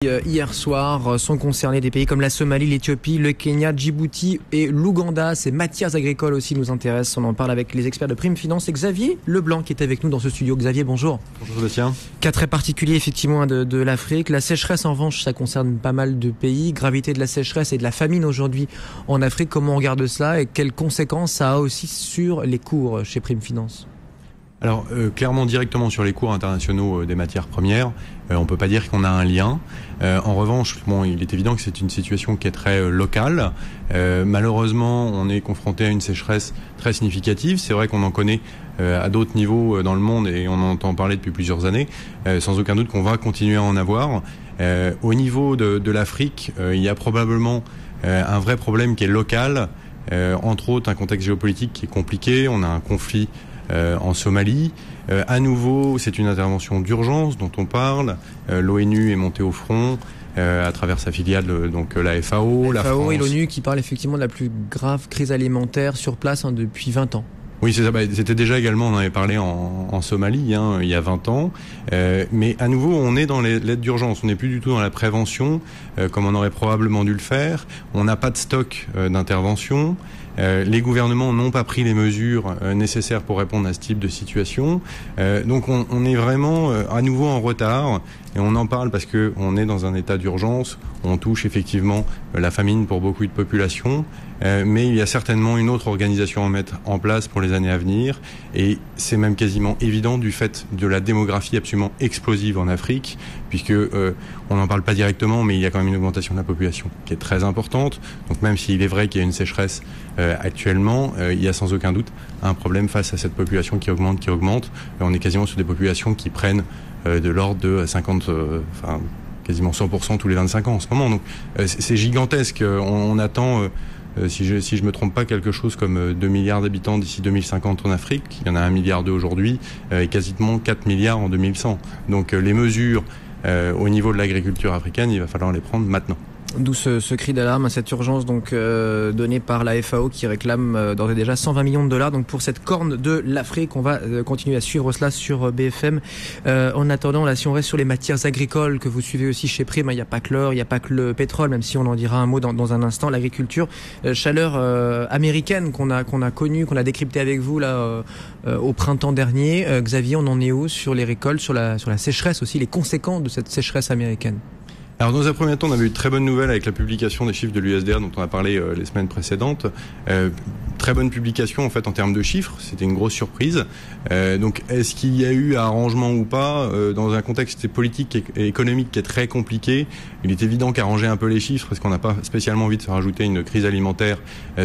Hier soir sont concernés des pays comme la Somalie, l'Éthiopie, le Kenya, Djibouti et l'Ouganda. Ces matières agricoles aussi nous intéressent. On en parle avec les experts de Prime Finance et Xavier Leblanc qui est avec nous dans ce studio. Xavier, bonjour. Bonjour Sébastien. Cas très particulier effectivement de l'Afrique. La sécheresse en revanche, ça concerne pas mal de pays. Gravité de la sécheresse et de la famine aujourd'hui en Afrique. Comment on regarde cela et quelles conséquences ça a aussi sur les cours chez Prime Finance ? Alors clairement directement sur les cours internationaux des matières premières, on peut pas dire qu'on a un lien. En revanche, il est évident que c'est une situation qui est très locale. Malheureusement, on est confronté à une sécheresse très significative. C'est vrai qu'on en connaît à d'autres niveaux dans le monde et on en entend parler depuis plusieurs années. Sans aucun doute qu'on va continuer à en avoir. Au niveau de l'Afrique, il y a probablement un vrai problème qui est local. Entre autres, un contexte géopolitique qui est compliqué. On a un conflit en Somalie. À nouveau, c'est une intervention d'urgence dont on parle. L'ONU est montée au front à travers sa filiale, donc la FAO. La France. FAO et l'ONU qui parlent effectivement de la plus grave crise alimentaire sur place depuis 20 ans. Oui, c'est ça. C'était déjà également, on en avait parlé en Somalie, il y a 20 ans. Mais à nouveau, on est dans l'aide d'urgence. On n'est plus du tout dans la prévention, comme on aurait probablement dû le faire. On n'a pas de stock d'intervention. Les gouvernements n'ont pas pris les mesures nécessaires pour répondre à ce type de situation. Donc on est vraiment à nouveau en retard. Et on en parle parce que on est dans un état d'urgence. On touche effectivement la famine pour beaucoup de populations. Mais il y a certainement une autre organisation à mettre en place pour les années à venir. Et c'est même quasiment évident du fait de la démographie absolument explosive en Afrique, puisque on n'en parle pas directement, mais il y a quand même une augmentation de la population qui est très importante. Donc même s'il est vrai qu'il y a une sécheresse actuellement, il y a sans aucun doute un problème face à cette population qui augmente. On est quasiment sur des populations qui prennent de l'ordre de 50, quasiment 100% tous les 25 ans en ce moment. Donc c'est gigantesque. On attend, si je me trompe pas, quelque chose comme 2 milliards d'habitants d'ici 2050 en Afrique. Il y en a 1,2 milliard aujourd'hui et quasiment 4 milliards en 2100. Donc les mesures au niveau de l'agriculture africaine, il va falloir les prendre maintenant. D'où ce cri d'alarme, cette urgence donc donnée par la FAO qui réclame d'ores et déjà 120 millions de dollars donc pour cette corne de l'Afrique. On va continuer à suivre cela sur BFM. En attendant, là, si on reste sur les matières agricoles que vous suivez aussi chez Prime, il n'y a pas que l'or, il n'y a pas que le pétrole, même si on en dira un mot dans un instant. L'agriculture, chaleur américaine qu'on a connue, qu'on a décryptée avec vous là au printemps dernier. Xavier, on en est où sur les récoltes, sur la sécheresse aussi, les conséquences de cette sécheresse américaine? Alors dans un premier temps, on avait eu de très bonnes nouvelles avec la publication des chiffres de l'USDA dont on a parlé les semaines précédentes. Très bonne publication en fait en termes de chiffres, c'était une grosse surprise. Donc est-ce qu'il y a eu arrangement ou pas dans un contexte politique et économique qui est très compliqué? Il est évident qu'arranger un peu les chiffres, parce qu'on n'a pas spécialement envie de se rajouter une crise alimentaire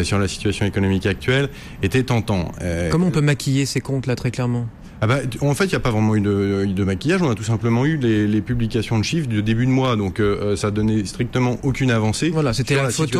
sur la situation économique actuelle, était tentant. Comment on peut maquiller ces comptes là très clairement? En fait, il n'y a pas vraiment eu de maquillage. On a tout simplement eu les publications de chiffres du début de mois. Donc, ça donnait strictement aucune avancée. Voilà, c'était la photo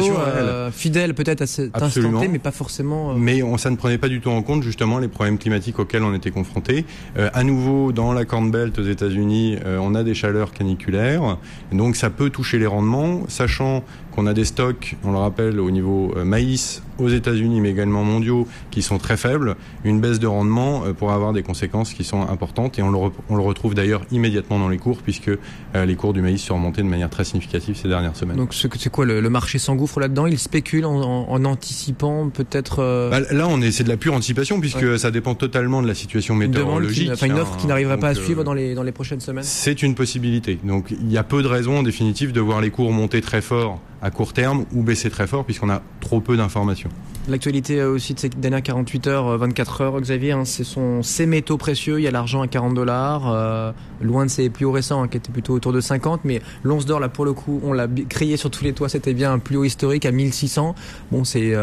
fidèle peut-être à cet instant T, mais pas forcément... Mais ça ne prenait pas du tout en compte, justement, les problèmes climatiques auxquels on était confrontés. À nouveau, dans la Corn Belt aux États-Unis, on a des chaleurs caniculaires. Donc, ça peut toucher les rendements, sachant qu'on a des stocks, on le rappelle, au niveau maïs aux États-Unis, mais également mondiaux, qui sont très faibles. Une baisse de rendement pour avoir des conséquences qui sont importantes. Et on le retrouve d'ailleurs immédiatement dans les cours, puisque les cours du maïs sont remontés de manière très significative ces dernières semaines. Donc c'est quoi le marché s'engouffre là-dedans? Il spécule en anticipant peut-être... Là, c'est de la pure anticipation, puisque ça dépend totalement de la situation météorologique. Une offre qui n'arriverait pas à suivre dans les prochaines semaines? C'est une possibilité. Donc il y a peu de raisons en définitive de voir les cours monter très fort à court terme ou baisser très fort, puisqu'on a trop peu d'informations. L'actualité aussi de ces dernières 48 heures, 24 heures, Xavier, ce sont ces métaux précieux. Il y a l'argent à $40, loin de ces plus hauts récents, qui étaient plutôt autour de 50. Mais l'once d'or, là, pour le coup, on l'a crié sur tous les toits, c'était bien un plus haut historique à 1600. Bon, c'est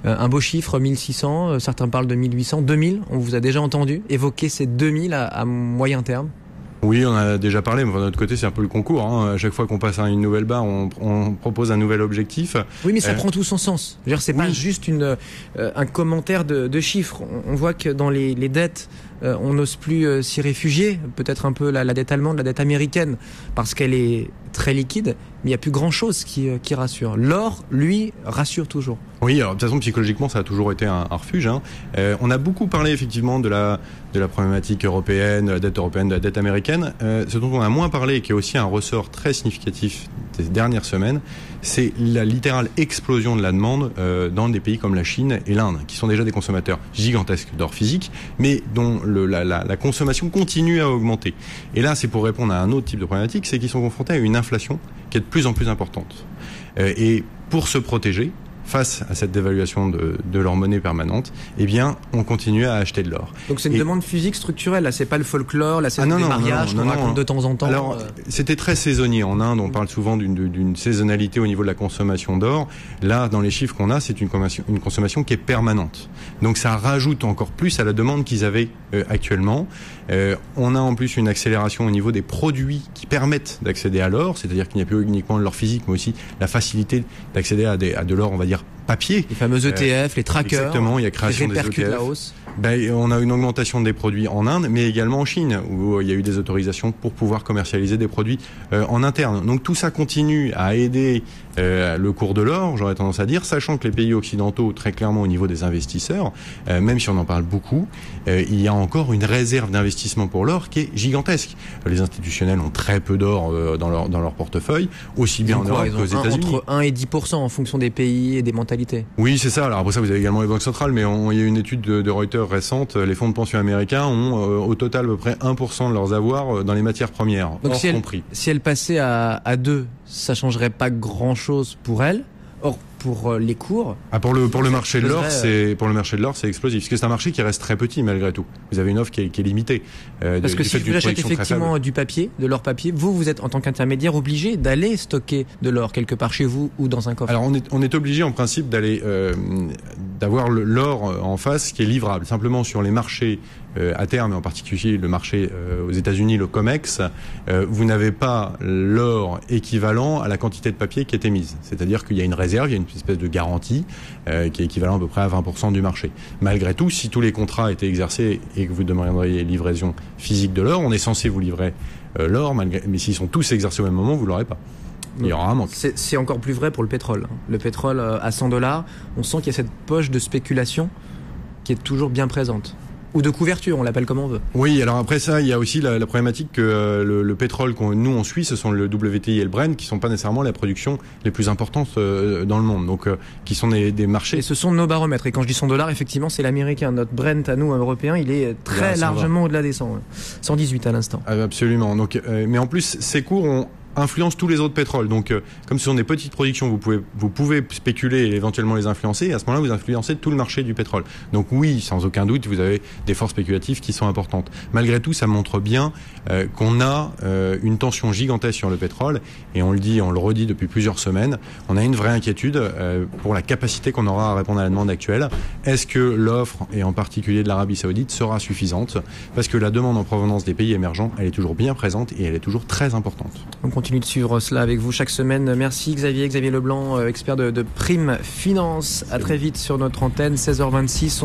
un beau chiffre, 1600. Certains parlent de 1800, 2000. On vous a déjà entendu évoquer ces 2000 à moyen terme. Oui, on a déjà parlé, mais de notre côté, c'est un peu le concours. À chaque fois qu'on passe à une nouvelle barre, on propose un nouvel objectif. Oui, mais ça prend tout son sens. C'est pas juste un commentaire de chiffres. On voit que dans les dettes on n'ose plus s'y réfugier, peut-être un peu la dette allemande, la dette américaine, parce qu'elle est très liquide, mais il n'y a plus grand-chose qui rassure. L'or, lui, rassure toujours. Oui, alors de toute façon, psychologiquement, ça a toujours été un refuge. On a beaucoup parlé effectivement de la problématique européenne, de la dette européenne, de la dette américaine. Ce dont on a moins parlé, et qui est aussi un ressort très significatif des dernières semaines, c'est la littérale explosion de la demande dans des pays comme la Chine et l'Inde, qui sont déjà des consommateurs gigantesques d'or physique, mais dont la consommation continue à augmenter. Et là, c'est pour répondre à un autre type de problématique, c'est qu'ils sont confrontés à une inflation qui est de plus en plus importante. Et pour se protéger face à cette dévaluation de leur monnaie permanente, eh bien, on continue à acheter de l'or. Donc c'est une demande physique structurelle, là, c'est pas le folklore, là, c'est des mariages qu'on raconte de temps en temps. Alors, c'était très saisonnier. En Inde, on parle souvent d'une saisonnalité au niveau de la consommation d'or. Là, dans les chiffres qu'on a, c'est une consommation qui est permanente. Donc ça rajoute encore plus à la demande qu'ils avaient actuellement. On a en plus une accélération au niveau des produits qui permettent d'accéder à l'or, c'est-à-dire qu'il n'y a plus uniquement de l'or physique, mais aussi la facilité d'accéder à de l'or, on va dire, papier. Les fameux ETF, les trackers. Exactement, il y a création des ETF. La hausse. On a une augmentation des produits en Inde, mais également en Chine, où il y a eu des autorisations pour pouvoir commercialiser des produits en interne. Donc tout ça continue à aider le cours de l'or, j'aurais tendance à dire, sachant que les pays occidentaux, très clairement au niveau des investisseurs, même si on en parle beaucoup, il y a encore une réserve d'investissement pour l'or qui est gigantesque. Les institutionnels ont très peu d'or dans leur portefeuille, aussi bien en Europe qu'aux États-Unis. Entre 1 et 10% en fonction des pays et des mentalités. Oui, c'est ça. Alors après ça, vous avez également les banques centrales, mais il y a une étude de Reuters récente. Les fonds de pension américains ont au total à peu près 1% de leurs avoirs dans les matières premières, donc hors compris. Si elle passait à 2, ça changerait pas grand-chose pour elle. Or, pour les cours. Pour le marché de l'or, c'est explosif. Parce que c'est un marché qui reste très petit malgré tout. Vous avez une offre qui est limitée. Parce que si vous achetez effectivement du papier, de l'or papier, vous êtes en tant qu'intermédiaire obligé d'aller stocker de l'or quelque part chez vous ou dans un coffre. Alors on est obligé en principe d'avoir l'or en face qui est livrable. Simplement sur les marchés à terme, et en particulier le marché aux États-Unis, le COMEX, vous n'avez pas l'or équivalent à la quantité de papier qui est émise. C'est-à-dire qu'il y a une réserve, il y a une espèce de garantie qui est équivalent à peu près à 20% du marché. Malgré tout, si tous les contrats étaient exercés et que vous demanderiez livraison physique de l'or, on est censé vous livrer l'or, mais s'ils sont tous exercés au même moment, vous l'aurez pas. Il y aura un manque. C'est encore plus vrai pour le pétrole. Le pétrole à $100, on sent qu'il y a cette poche de spéculation qui est toujours bien présente. Ou de couverture, on l'appelle comme on veut. Oui, alors après ça, il y a aussi la problématique que le pétrole nous on suit, ce sont le WTI et le Brent, qui sont pas nécessairement la production les plus importantes dans le monde, donc qui sont des marchés. Et ce sont nos baromètres. Et quand je dis $100, effectivement, c'est l'américain. Notre Brent à nous, européens, il est très largement au-delà des 100. 118 à l'instant. Absolument. Donc, mais en plus, ces cours influence tous les autres pétroles. Donc, comme ce sont des petites productions, vous pouvez spéculer et éventuellement les influencer. Et à ce moment-là, vous influencez tout le marché du pétrole. Donc oui, sans aucun doute, vous avez des forces spéculatives qui sont importantes. Malgré tout, ça montre bien qu'on a une tension gigantesque sur le pétrole. Et on le redit depuis plusieurs semaines. On a une vraie inquiétude pour la capacité qu'on aura à répondre à la demande actuelle. Est-ce que l'offre, et en particulier de l'Arabie Saoudite, sera suffisante? Parce que la demande en provenance des pays émergents, elle est toujours bien présente et elle est toujours très importante. On continue de suivre cela avec vous chaque semaine. Merci Xavier Leblanc, expert de Prime Finance. À très vite sur notre antenne, 16h26.